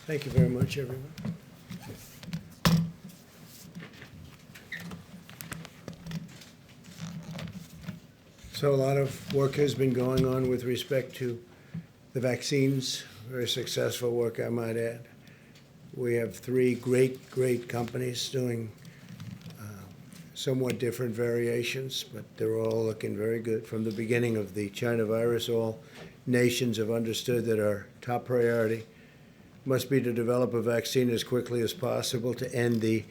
Thank you very much, everyone. So a lot of work has been going on with respect to the vaccines, very successful work, I might add. We have three great companies doing somewhat different variations, but they're all looking very good. From the beginning of the China virus, all nations have understood that our top priority must be to develop a vaccine as quickly as possible to end the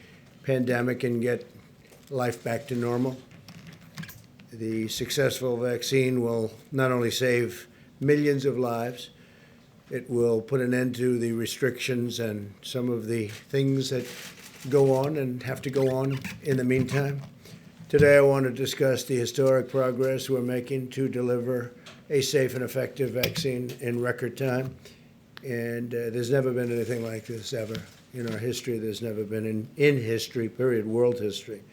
pandemic and get life back to normal. The successful vaccine will not only save millions of lives, it will put an end to the restrictions and some of the things that go on and have to go on in the meantime. Today, I want to discuss the historic progress we're making to deliver a safe and effective vaccine in record time. And there's never been anything like this ever in our history. There's never been in history, period, world history.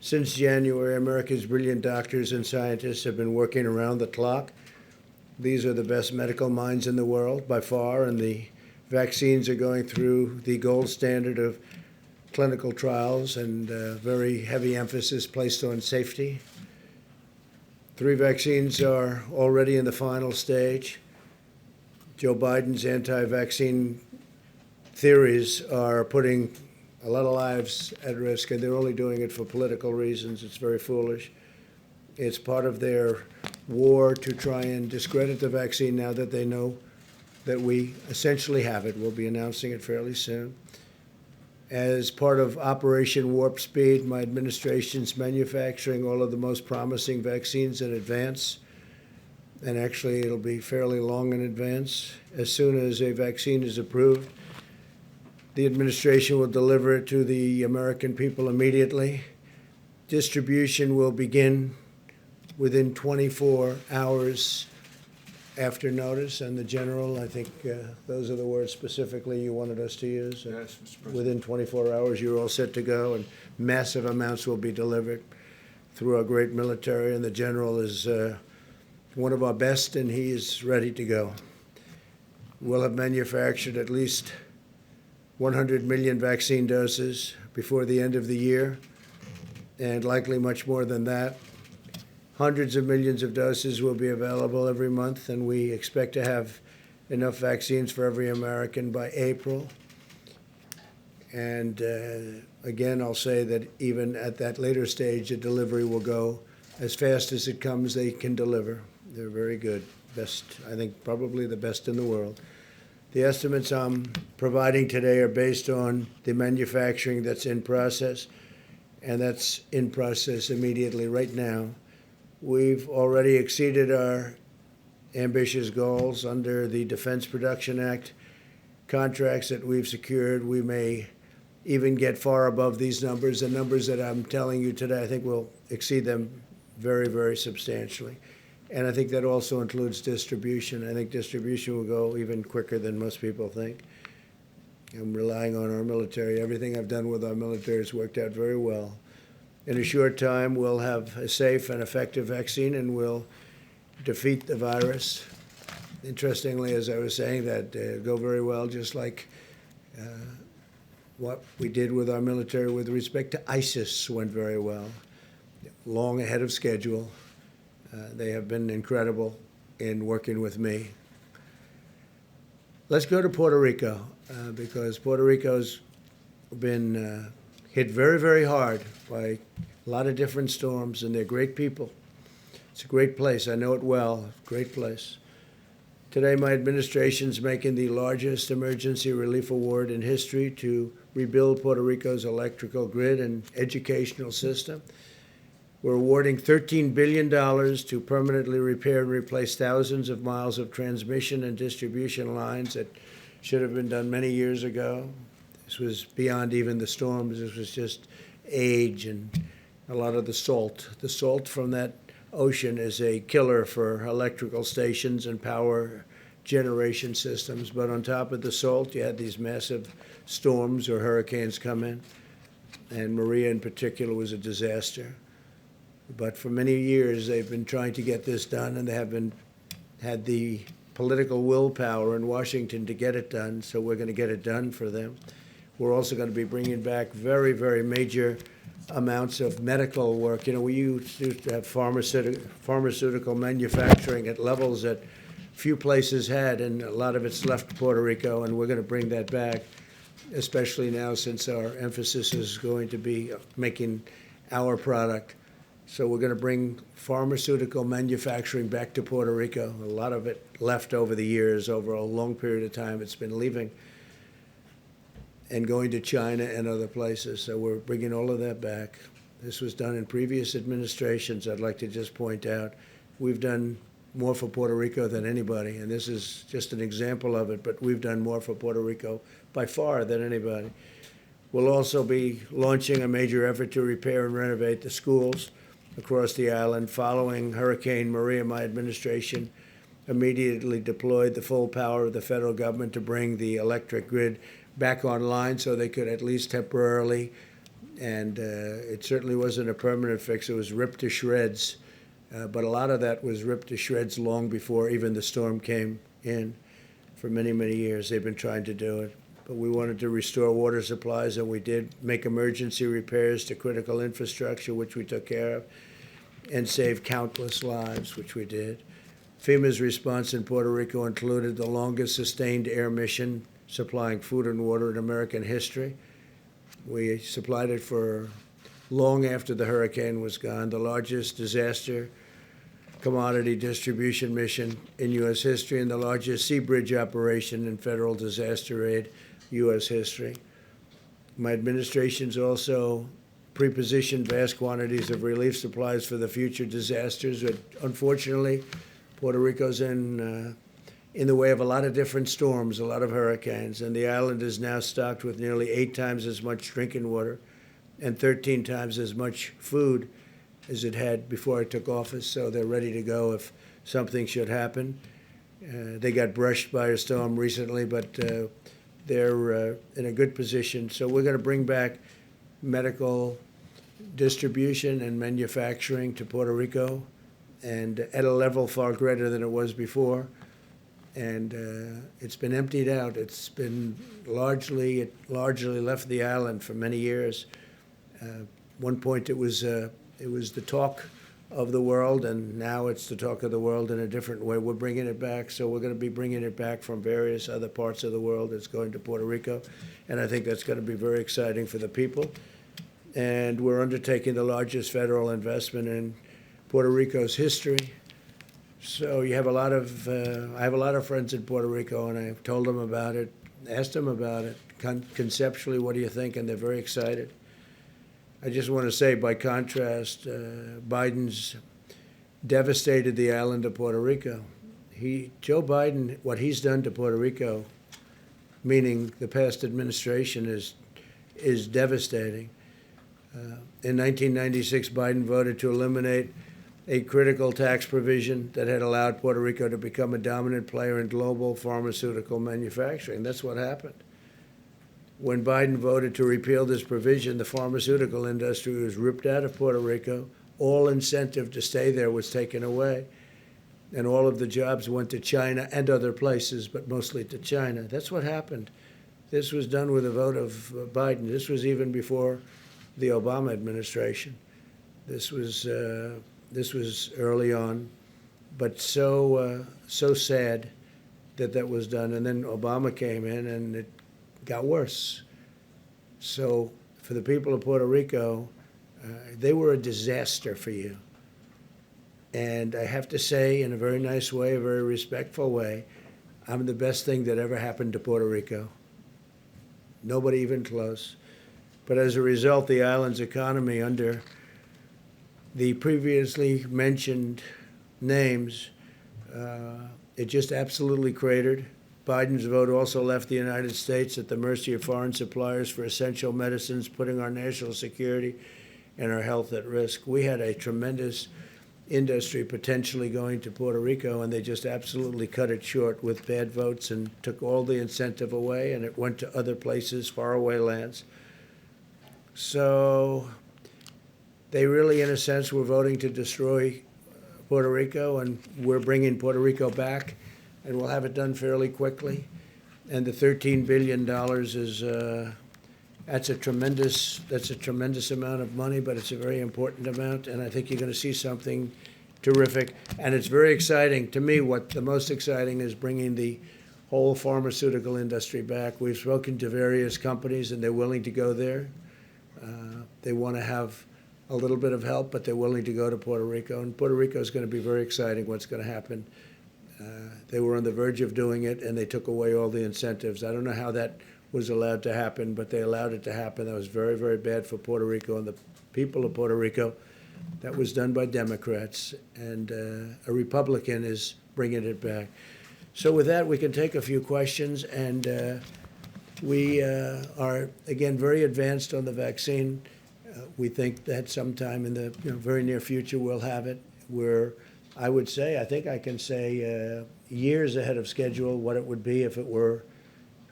Since January, America's brilliant doctors and scientists have been working around the clock. These are the best medical minds in the world by far, and the vaccines are going through the gold standard of clinical trials and very heavy emphasis placed on safety. 3 vaccines are already in the final stage. Joe Biden's anti-vaccine theories are putting a lot of lives at risk, and they're only doing it for political reasons. It's very foolish. It's part of their war to try and discredit the vaccine now that they know that we essentially have it. We'll be announcing it fairly soon. As part of Operation Warp Speed, my administration's manufacturing all of the most promising vaccines in advance, and actually it'll be fairly long in advance. As soon as a vaccine is approved, the administration will deliver it to the American people immediately. Distribution will begin within 24 hours after notice, and the general, I think those are the words specifically you wanted us to use. Yes, Mr. President. Within 24 hours, you're all set to go, and massive amounts will be delivered through our great military, and the general is one of our best, and he is ready to go. We'll have manufactured at least 100 million vaccine doses before the end of the year, and likely much more than that. Hundreds of millions of doses will be available every month, and we expect to have enough vaccines for every American by April. And again, I'll say that even at that later stage, the delivery will go as fast as it comes. They can deliver. They're very good. Best, I think, probably the best in the world. The estimates I'm providing today are based on the manufacturing that's in process, and that's in process immediately right now. We've already exceeded our ambitious goals under the Defense Production Act contracts that we've secured. We may even get far above these numbers. The numbers that I'm telling you today, I think we'll exceed them very, very substantially. And I think that also includes distribution. I think distribution will go even quicker than most people think. I'm relying on our military. Everything I've done with our military has worked out very well. In a short time, we'll have a safe and effective vaccine, and we'll defeat the virus. Interestingly, as I was saying, that go very well, just like what we did with our military with respect to ISIS went very well, long ahead of schedule. They have been incredible in working with me. Let's go to Puerto Rico, because Puerto Rico's been hit very, very hard by a lot of different storms, and they're great people. It's a great place. I know it well. Great place. Today, my administration's making the largest emergency relief award in history to rebuild Puerto Rico's electrical grid and educational system. We're awarding $13 billion to permanently repair and replace thousands of miles of transmission and distribution lines that should have been done many years ago. This was beyond even the storms. This was just age and a lot of the salt. The salt from that ocean is a killer for electrical stations and power generation systems. But on top of the salt, you had these massive storms or hurricanes come in, and Maria in particular was a disaster. But for many years, they've been trying to get this done, and they have had the political willpower in Washington to get it done, so we're going to get it done for them. We're also going to be bringing back very, very major amounts of medical work. We used to have pharmaceutical manufacturing at levels that few places had, and a lot of it's left Puerto Rico, and we're going to bring that back, especially now since our emphasis is going to be making our product. So we're going to bring pharmaceutical manufacturing back to Puerto Rico. A lot of it left over the years, over a long period of time. It's been leaving and going to China and other places. So we're bringing all of that back. This was done in previous administrations. I'd like to just point out we've done more for Puerto Rico than anybody, and this is just an example of it, but we've done more for Puerto Rico by far than anybody. We'll also be launching a major effort to repair and renovate the schools across the island. Following Hurricane Maria, my administration immediately deployed the full power of the federal government to bring the electric grid back online so they could at least temporarily, and it certainly wasn't a permanent fix. It was ripped to shreds, but a lot of that was ripped to shreds long before even the storm came in. For many, many years they've been trying to do it. But we wanted to restore water supplies, and we did make emergency repairs to critical infrastructure, which we took care of, and saved countless lives, which we did. FEMA's response in Puerto Rico included the longest sustained air mission supplying food and water in American history. We supplied it for long after the hurricane was gone, the largest disaster commodity distribution mission in U.S. history, and the largest sea bridge operation in federal disaster aid U.S. history. My administration's also pre-positioned vast quantities of relief supplies for the future disasters. But unfortunately, Puerto Rico's in the way of a lot of different storms, a lot of hurricanes, and the island is now stocked with nearly 8 times as much drinking water and 13 times as much food as it had before I took office, so they're ready to go if something should happen. They got brushed by a storm recently, but they're in a good position. So we're going to bring back medical distribution and manufacturing to Puerto Rico, and at a level far greater than it was before. And it's been emptied out. It's been largely left the island for many years. One point it was the talk of the world, and now it's the talk of the world in a different way. We're bringing it back, so we're going to be bringing it back from various other parts of the world. It's going to Puerto Rico, and I think that's going to be very exciting for the people. And we're undertaking the largest federal investment in Puerto Rico's history. So you have a lot of, I have a lot of friends in Puerto Rico, and I've told them about it, asked them about it. Conceptually, what do you think? And they're very excited. I just want to say, by contrast, Biden's devastated the island of Puerto Rico. Joe Biden, what he's done to Puerto Rico, meaning the past administration, is devastating. In 1996, Biden voted to eliminate a critical tax provision that had allowed Puerto Rico to become a dominant player in global pharmaceutical manufacturing. That's what happened. When Biden voted to repeal this provision, the pharmaceutical industry was ripped out of Puerto Rico. All incentive to stay there was taken away. And all of the jobs went to China and other places, but mostly to China. That's what happened. This was done with a vote of Biden. This was even before the Obama administration. This was early on, but so sad that was done. And then Obama came in, and it got worse. So for the people of Puerto Rico, they were a disaster for you. And I have to say, in a very nice way, a very respectful way, I'm the best thing that ever happened to Puerto Rico. Nobody even close. But as a result, the island's economy, under the previously mentioned names, it just absolutely cratered. Biden's vote also left the United States at the mercy of foreign suppliers for essential medicines, putting our national security and our health at risk. We had a tremendous industry potentially going to Puerto Rico, and they just absolutely cut it short with bad votes and took all the incentive away, and it went to other places, faraway lands. So they really, in a sense, were voting to destroy Puerto Rico, and we're bringing Puerto Rico back. and we'll have it done fairly quickly. And the $13 billion is, that's a tremendous amount of money, but it's a very important amount, and I think you're going to see something terrific. And it's very exciting. To me, what the most exciting is bringing the whole pharmaceutical industry back. We've spoken to various companies, and they're willing to go there. They want to have a little bit of help, but they're willing to go to Puerto Rico. And Puerto Rico is going to be very exciting what's going to happen. They were on the verge of doing it, and they took away all the incentives. I don't know how that was allowed to happen, but they allowed it to happen. That was very, very bad for Puerto Rico and the people of Puerto Rico. That was done by Democrats, and a Republican is bringing it back. So with that, we can take a few questions, and we are, again, very advanced on the vaccine. We think that sometime in the very near future we'll have it. We're, I would say, I think I can say years ahead of schedule what it would be if it were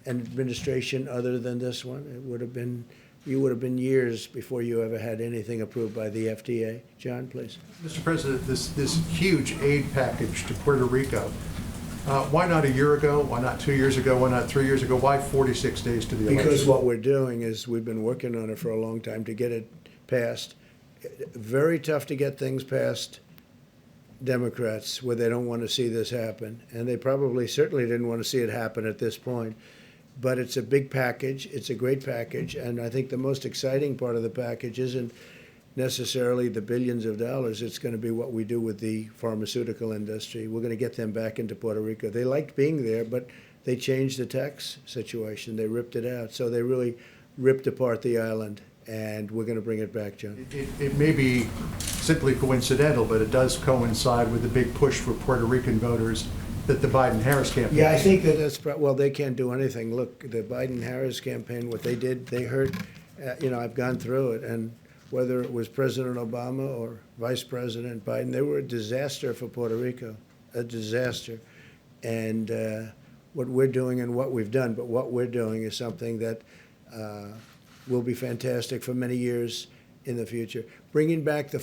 an administration other than this one. It would have been, you would have been years before you ever had anything approved by the FDA. John, please. Mr. President, this huge aid package to Puerto Rico, why not a year ago? Why not 2 years ago? Why not 3 years ago? Why 46 days to the election? Because what we're doing is we've been working on it for a long time to get it passed. Very tough to get things past Democrats where they don't want to see this happen. And they probably certainly didn't want to see it happen at this point. But it's a big package. It's a great package. And I think the most exciting part of the package isn't necessarily the billions of dollars. It's going to be what we do with the pharmaceutical industry. We're going to get them back into Puerto Rico. They liked being there, but they changed the tax situation. They ripped it out. So they really ripped apart the island, and we're going to bring it back, John. It may be simply coincidental, but it does coincide with the big push for Puerto Rican voters that the Biden-Harris campaign. Yeah, I think that that's, well, they can't do anything. Look, the Biden-Harris campaign, what they did, they hurt, I've gone through it, and whether it was President Obama or Vice President Biden, they were a disaster for Puerto Rico, a disaster. And what we're doing and what we've done, but what we're doing is something that will be fantastic for many years in the future. Bringing back the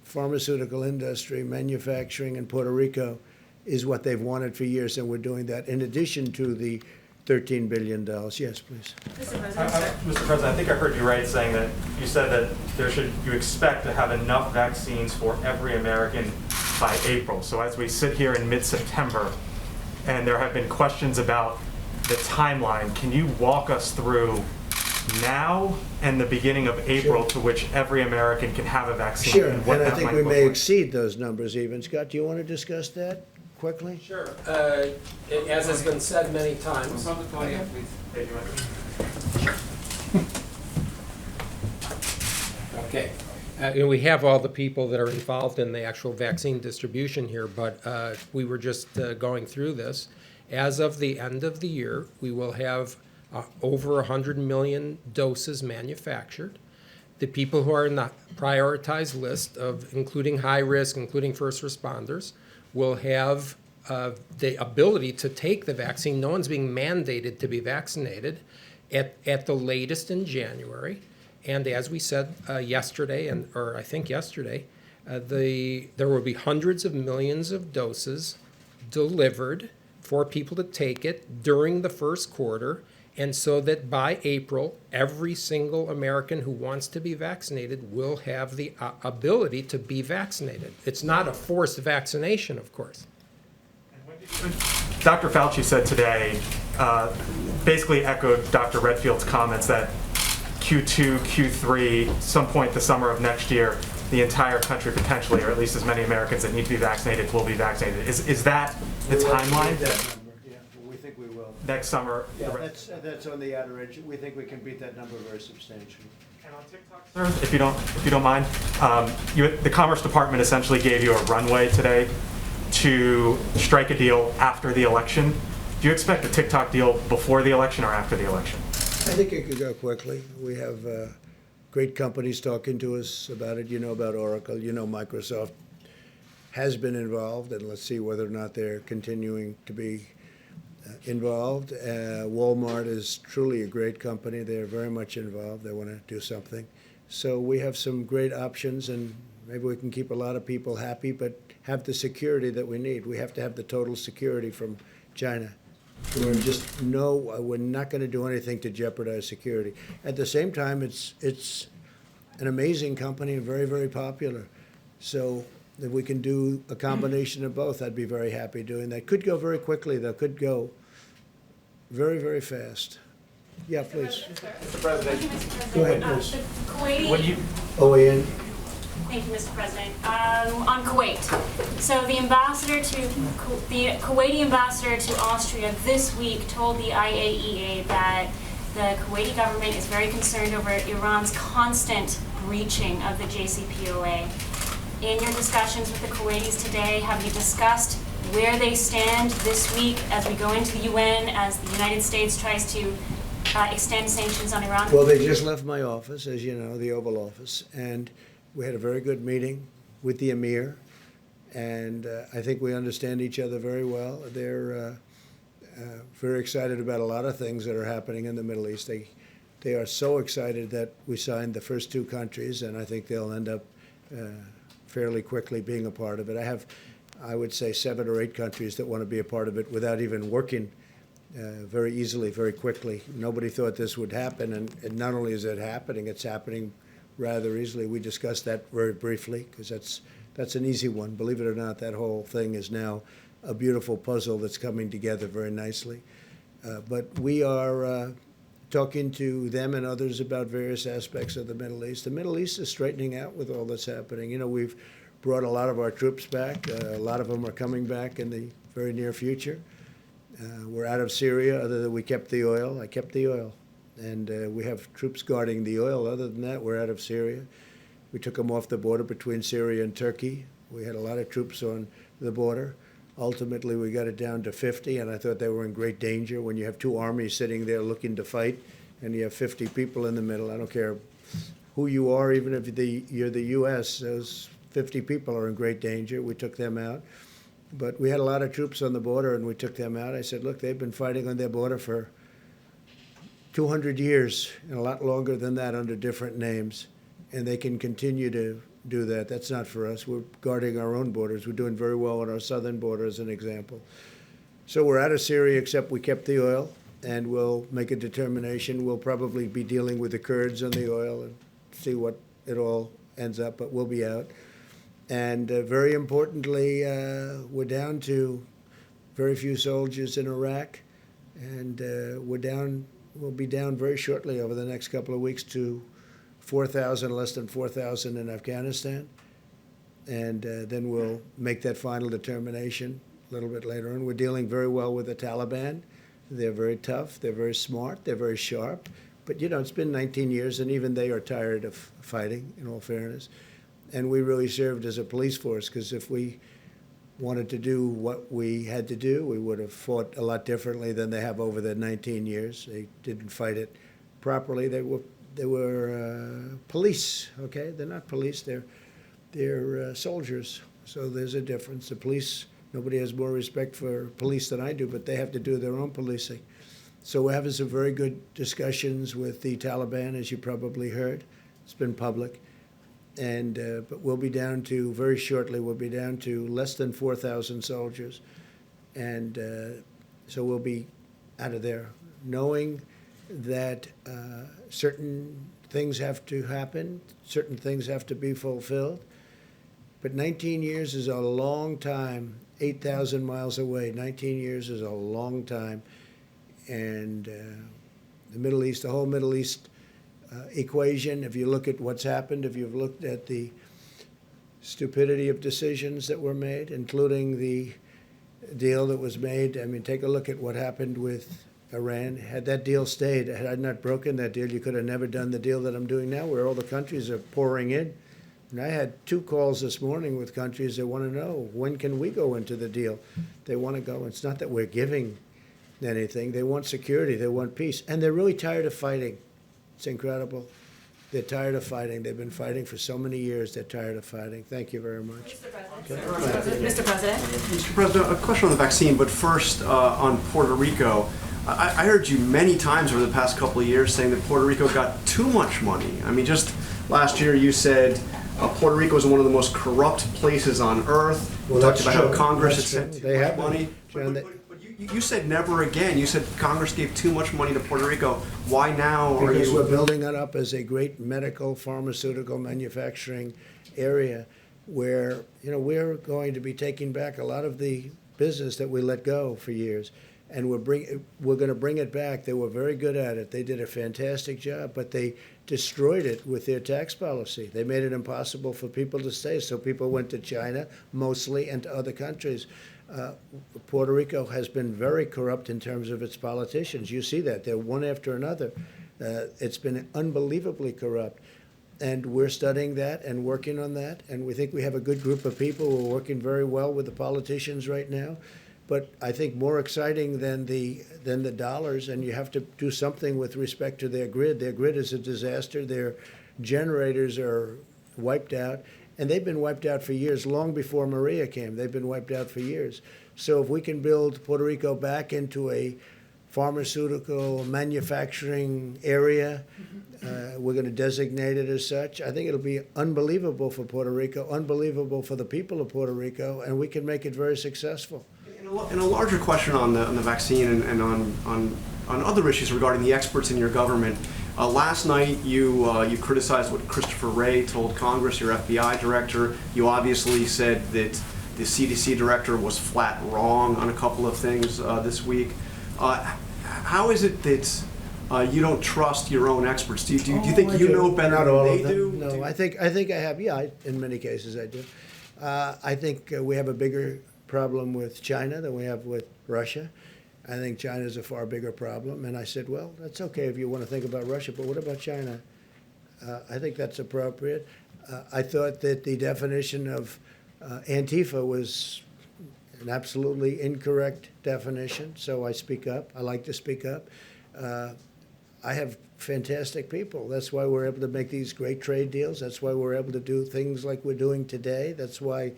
pharmaceutical industry, manufacturing in Puerto Rico is what they've wanted for years, and we're doing that in addition to the $13 billion. Yes, please. Mr. President, I think I heard you right saying that you said that you expect to have enough vaccines for every American by April. So as we sit here in mid-September, and there have been questions about the timeline, can you walk us through now and the beginning of April to which every American can have a vaccine? Sure, and I think we may exceed those numbers even. Scott, do you want to discuss that quickly? Sure. As has been said many times. From the podium, please. Okay. We have all the people that are involved in the actual vaccine distribution here, but we were just going through this. As of the end of the year, we will have over 100 million doses manufactured. The people who are in the prioritized list of including high risk, including first responders, will have the ability to take the vaccine. No one's being mandated to be vaccinated at the latest in January. And as we said yesterday, or I think yesterday, there will be hundreds of millions of doses delivered for people to take it during the first quarter. And so that by April, every single American who wants to be vaccinated will have the ability to be vaccinated. It's not a forced vaccination, of course. Dr. Fauci said today, basically echoed Dr. Redfield's comments that Q2, Q3, some point the summer of next year, the entire country potentially, or at least as many Americans that need to be vaccinated, will be vaccinated. Is that the timeline? We think we will. Next summer? Yeah, that's on the outer edge. We think we can beat that number very substantially. And on TikTok, sir, if you don't mind, the Commerce Department essentially gave you a runway today to strike a deal after the election. Do you expect a TikTok deal before the election or after the election? I think it could go quickly. We have great companies talking to us about it. You know about Oracle. You know Microsoft has been involved, and let's see whether or not they're continuing to be involved. Walmart is truly a great company. They're very much involved. They want to do something. So we have some great options, and maybe we can keep a lot of people happy, but have the security that we need. We have to have the total security from China. We're not going to do anything to jeopardize security. At the same time, it's an amazing company and very, very popular. So if we can do a combination of both, I'd be very happy doing that. Could go very quickly, though. Could go very, very fast. Yeah, please. Mr. President, Go ahead, The please. Kuwaiti. when you, OAN. Thank you, Mr. President. On Kuwait. So the Kuwaiti ambassador to Austria this week told the IAEA that the Kuwaiti government is very concerned over Iran's constant breaching of the JCPOA. In your discussions with the Kuwaitis today, have you discussed where they stand this week as we go into the UN, as the United States tries to extend sanctions on Iran? Well, they just left my office, as you know, the Oval Office, and we had a very good meeting with the Emir, and I think we understand each other very well. They're very excited about a lot of things that are happening in the Middle East. They are so excited that we signed the first 2 countries, and I think they'll end up fairly quickly being a part of it. I have, I would say, 7 or 8 countries that want to be a part of it without even working very easily, very quickly. Nobody thought this would happen, and not only is it happening, it's happening rather easily. We discussed that very briefly because that's an easy one. Believe it or not, that whole thing is now a beautiful puzzle that's coming together very nicely. But we are talking to them and others about various aspects of the Middle East. The Middle East is straightening out with all that's happening. You know, we've brought a lot of our troops back. A lot of them are coming back in the very near future. We're out of Syria, other than we kept the oil. I kept the oil. And we have troops guarding the oil. Other than that, we're out of Syria. We took them off the border between Syria and Turkey. We had a lot of troops on the border. Ultimately, we got it down to 50, and I thought they were in great danger. When you have 2 armies sitting there looking to fight, and you have 50 people in the middle, I don't care who you are, even if you're the U.S., those 50 people are in great danger. We took them out. But we had a lot of troops on the border, and we took them out. I said, look, they've been fighting on their border for 200 years, and a lot longer than that under different names, and they can continue to do that. That's not for us. We're guarding our own borders. We're doing very well on our southern border, as an example. So we're out of Syria, except we kept the oil, and we'll make a determination. We'll probably be dealing with the Kurds on the oil and see what it all ends up, but we'll be out. And very importantly, we're down to very few soldiers in Iraq, and we'll be down very shortly over the next couple of weeks to 4,000, less than 4,000 in Afghanistan. And then we'll make that final determination a little bit later on. We're dealing very well with the Taliban. They're very tough, they're very smart, they're very sharp. But, you know, it's been 19 years, and even they are tired of fighting, in all fairness. And we really served as a police force, because if we wanted to do what we had to do, we would have fought a lot differently than they have over the 19 years. They didn't fight it properly. They were police, okay? They're not police, they're soldiers. So there's a difference. The police, nobody has more respect for police than I do, but they have to do their own policing. So we're having some very good discussions with the Taliban, as you probably heard. It's been public. And but we'll be down to, very shortly, we'll be down to less than 4,000 soldiers. And so we'll be out of there, knowing that certain things have to happen, certain things have to be fulfilled. But 19 years is a long time, 8,000 miles away. 19 years is a long time. And the Middle East, the whole Middle East equation, if you look at what's happened, if you've looked at the stupidity of decisions that were made, including the deal that was made, I mean, take a look at what happened with Iran. Had that deal stayed, had I not broken that deal, you could have never done the deal that I'm doing now, where all the countries are pouring in. And I had 2 calls this morning with countries that want to know, when can we go into the deal? They want to go. It's not that we're giving anything. They want security. They want peace. And they're really tired of fighting. It's incredible. They're tired of fighting. They've been fighting for so many years. They're tired of fighting. Thank you very much. Mr. President. Mr. President, a question on the vaccine, but first on Puerto Rico. I heard you many times over the past couple of years saying that Puerto Rico got too much money. I mean, just last year you said Puerto Rico is one of the most corrupt places on earth. Well, You talked that's about true. how Congress had That's sent true. too They much have been. money. John, But You said never again. You said Congress gave too much money to Puerto Rico. Why now are Because you? we're building it up as a great medical, pharmaceutical manufacturing area where, we're going to be taking back a lot of the business that we let go for years. And we're going to bring it back. They were very good at it. They did a fantastic job, but they destroyed it with their tax policy. They made it impossible for people to stay, so people went to China mostly and to other countries. Puerto Rico has been very corrupt in terms of its politicians. You see that. They're one after another. It's been unbelievably corrupt. And we're studying that and working on that. And we think we have a good group of people who are working very well with the politicians right now. But I think more exciting than the dollars, and you have to do something with respect to their grid. Their grid is a disaster. Their generators are wiped out. And they've been wiped out for years, long before Maria came. They've been wiped out for years. So if we can build Puerto Rico back into a pharmaceutical manufacturing area, we're going to designate it as such. I think it'll be unbelievable for Puerto Rico, unbelievable for the people of Puerto Rico, and we can make it very successful. And a larger question on the vaccine and on other issues regarding the experts in your government. Last night, you criticized what Christopher Wray told Congress, your FBI director. You obviously said that the CDC director was flat wrong on a couple of things this week. How is it that you don't trust your own experts? Do you think you know better Not than all they of them. do? No, I think I have. Yeah, in many cases I do. I think we have a bigger problem with China than we have with Russia. I think China is a far bigger problem. And I said, well, that's okay if you want to think about Russia, but what about China? I think that's appropriate. I thought that the definition of Antifa was an absolutely incorrect definition, so I speak up. I like to speak up. I have fantastic people. That's why we're able to make these great trade deals. That's why we're able to do things like we're doing today. That's why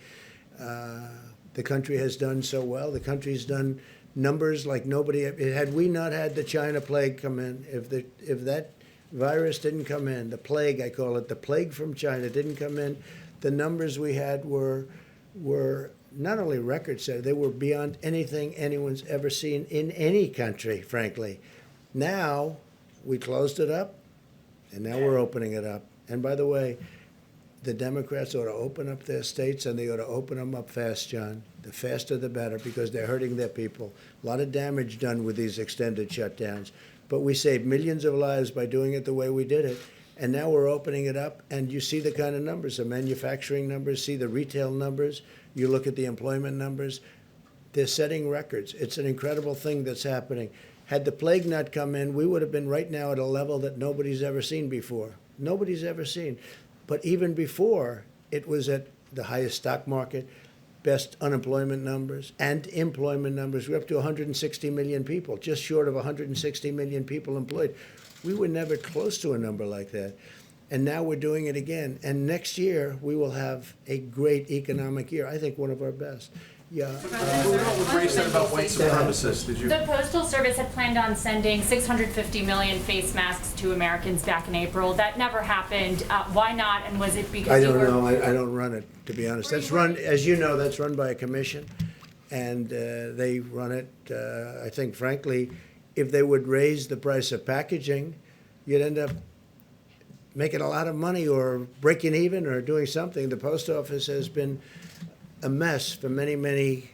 the country has done so well. The country's done numbers like nobody. Had we not had the China plague come in, if that virus didn't come in, the plague, I call it, the plague from China didn't come in, the numbers we had were not only record setting, they were beyond anything anyone's ever seen in any country, frankly. Now, we closed it up, and now we're opening it up. And by the way, the Democrats ought to open up their states, and they ought to open them up fast, John. The faster the better, because they're hurting their people. A lot of damage done with these extended shutdowns. But we saved millions of lives by doing it the way we did it. And now we're opening it up, and you see the kind of numbers, the manufacturing numbers, see the retail numbers, you look at the employment numbers. They're setting records. It's an incredible thing that's happening. Had the plague not come in, we would have been right now at a level that nobody's ever seen before. Nobody's ever seen. But even before, it was at the highest stock market, best unemployment numbers and employment numbers. We're up to 160 million people, just short of 160 million people employed. We were never close to a number like that. And now we're doing it again. And next year, we will have a great economic year. I think one of our best. Yeah. What Ray said about white supremacists, did you? The Postal Service had planned on sending 650 million face masks to Americans back in April. That never happened. Why not? And was it because I you don't were... know. I don't run it, to be honest. That's run, as you know, that's run by a commission, and they run it. I think, frankly, if they would raise the price of packaging, you'd end up making a lot of money or breaking even or doing something. The post office has been a mess for many, many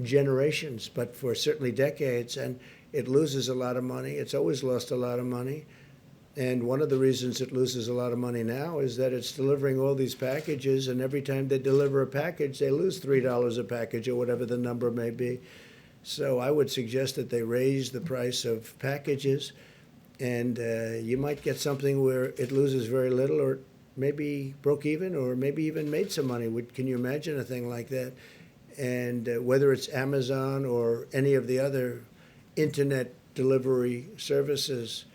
generations, but for certainly decades, and it loses a lot of money. It's always lost a lot of money. And one of the reasons it loses a lot of money now is that it's delivering all these packages, and every time they deliver a package, they lose $3 a package or whatever the number may be. So I would suggest that they raise the price of packages, and you might get something where it loses very little or maybe broke even or maybe even made some money. Can you imagine a thing like that? And whether it's Amazon or any of the other internet delivery services,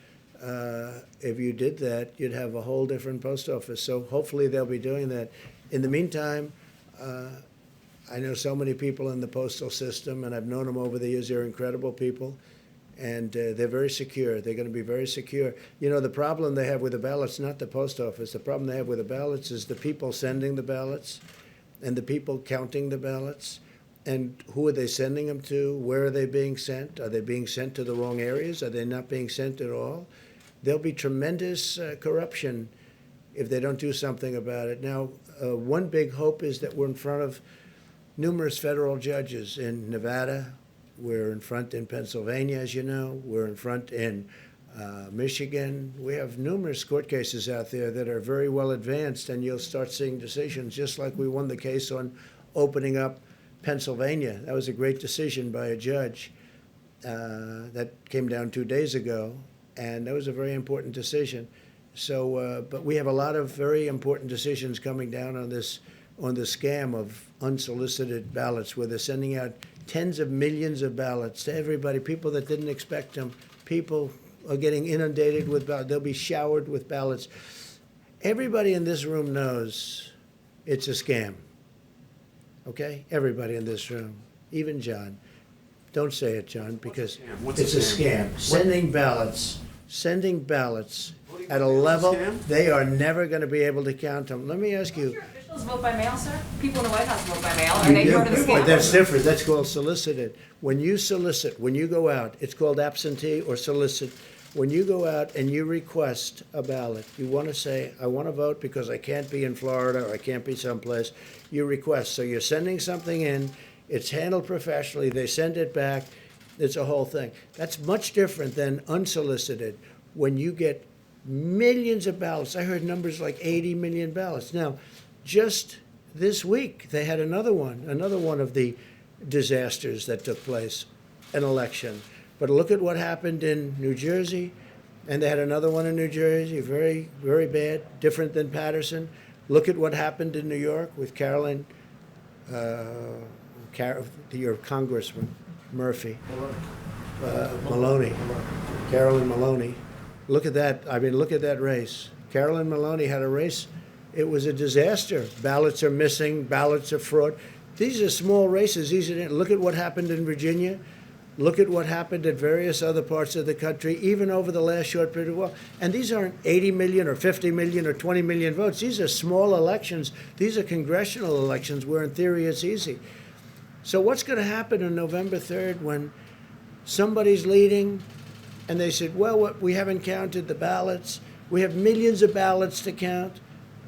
if you did that, you'd have a whole different post office. So hopefully they'll be doing that. In the meantime, I know so many people in the postal system, and I've known them over the years. They're incredible people. And they're very secure. They're going to be very secure. You know, the problem they have with the ballots, not the post office, the problem they have with the ballots is the people sending the ballots and the people counting the ballots. And who are they sending them to? Where are they being sent? Are they being sent to the wrong areas? Are they not being sent at all? There'll be tremendous corruption if they don't do something about it. Now, one big hope is that we're in front of numerous federal judges in Nevada. We're in front in Pennsylvania, as you know. We're in front in Michigan. We have numerous court cases out there that are very well advanced, and you'll start seeing decisions, just like we won the case on opening up Pennsylvania. That was a great decision by a judge that came down 2 days ago, and that was a very important decision. So, but we have a lot of very important decisions coming down on the scam of unsolicited ballots, where they're sending out tens of millions of ballots to everybody, people that didn't expect them. People are getting inundated with ballots. They'll be showered with ballots. Everybody in this room knows it's a scam. Okay? Everybody in this room, even John. Don't say it, John, because What's a it's a scam? scam. Sending ballots at a mail is a level, scam? they are never going to be able to count them. Let me ask Most you. of your officials vote by mail, sir? People in the White House vote by mail. Are they part of the But scam? that's different. That's called solicited. When you solicit, when you go out, it's called absentee or solicit. When you go out and you request a ballot, you want to say, I want to vote because I can't be in Florida or I can't be someplace. You request. So you're sending something in. It's handled professionally. They send it back. It's a whole thing. That's much different than unsolicited. When you get millions of ballots, I heard numbers like 80 million ballots. Now, just this week, they had another one of the disasters that took place, an election. But look at what happened in New Jersey, and they had another one in New Jersey, very, very bad, different than Patterson. Look at what happened in New York with Carolyn, your Congressman, Murphy, Maloney, Carolyn Maloney. Look at that. I mean, look at that race. Carolyn Maloney had a race. It was a disaster. Ballots are missing. Ballots are fraud. These are small races. Look at what happened in Virginia. Look at what happened at various other parts of the country, even over the last short period of time. And these aren't 80 million or 50 million or 20 million votes. These are small elections. These are congressional elections where, in theory, it's easy. So what's going to happen on November 3rd when somebody's leading and they said, well, we haven't counted the ballots. We have millions of ballots to count.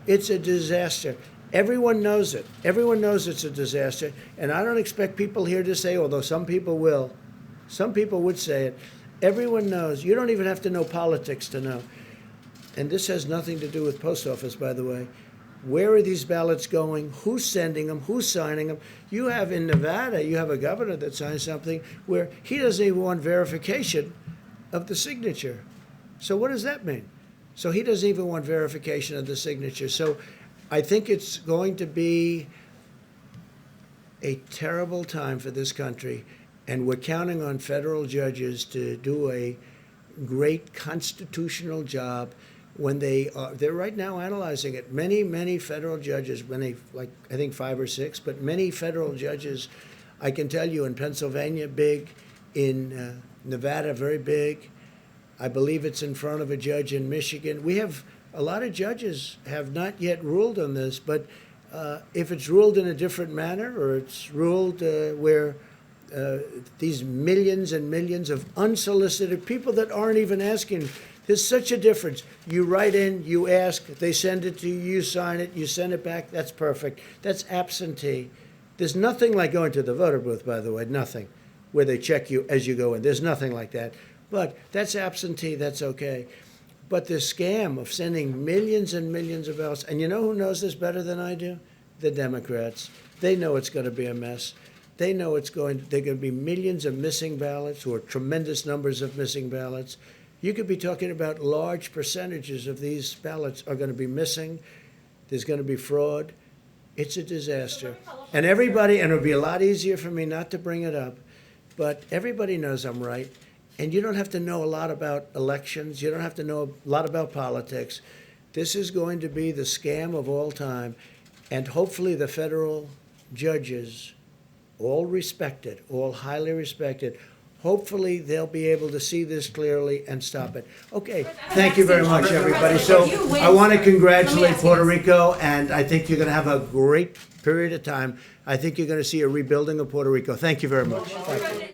It's a disaster. Everyone knows it. Everyone knows it's a disaster. And I don't expect people here to say, although some people will, some people would say it. Everyone knows. You don't even have to know politics to know. And this has nothing to do with post office, by the way. Where are these ballots going? Who's sending them? Who's signing them? You have in Nevada, you have a governor that signed something where he doesn't even want verification of the signature. So what does that mean? So he doesn't even want verification of the signature. So I think it's going to be a terrible time for this country, and we're counting on federal judges to do a great constitutional job when they're right now analyzing it. Many federal judges, like I think 5 or 6, but many federal judges, I can tell you in Pennsylvania, big, in Nevada, very big. I believe it's in front of a judge in Michigan. We have a lot of judges have not yet ruled on this, but if it's ruled in a different manner, or it's ruled where these millions and millions of unsolicited people that aren't even asking, there's such a difference. You write in, you ask, they send it to you, you sign it, you send it back, that's perfect. That's absentee. There's nothing like going to the voter booth, by the way, nothing, where they check you as you go in. There's nothing like that. But that's absentee, that's okay. But the scam of sending millions and millions of ballots, and you know who knows this better than I do? The Democrats. They know it's going to be a mess. They know they're going to be millions of missing ballots or tremendous numbers of missing ballots. You could be talking about large percentages of these ballots are going to be missing. There's going to be fraud. It's a disaster. And everybody, and it would be a lot easier for me not to bring it up, but everybody knows I'm right. And you don't have to know a lot about elections. You don't have to know a lot about politics. This is going to be the scam of all time. And hopefully the federal judges, all respected, all highly respected, hopefully they'll be able to see this clearly and stop it. Okay, thank you very much, everybody. So I want to congratulate Puerto Rico, and I think you're going to have a great period of time. I think you're going to see a rebuilding of Puerto Rico. Thank you very much. Thank you.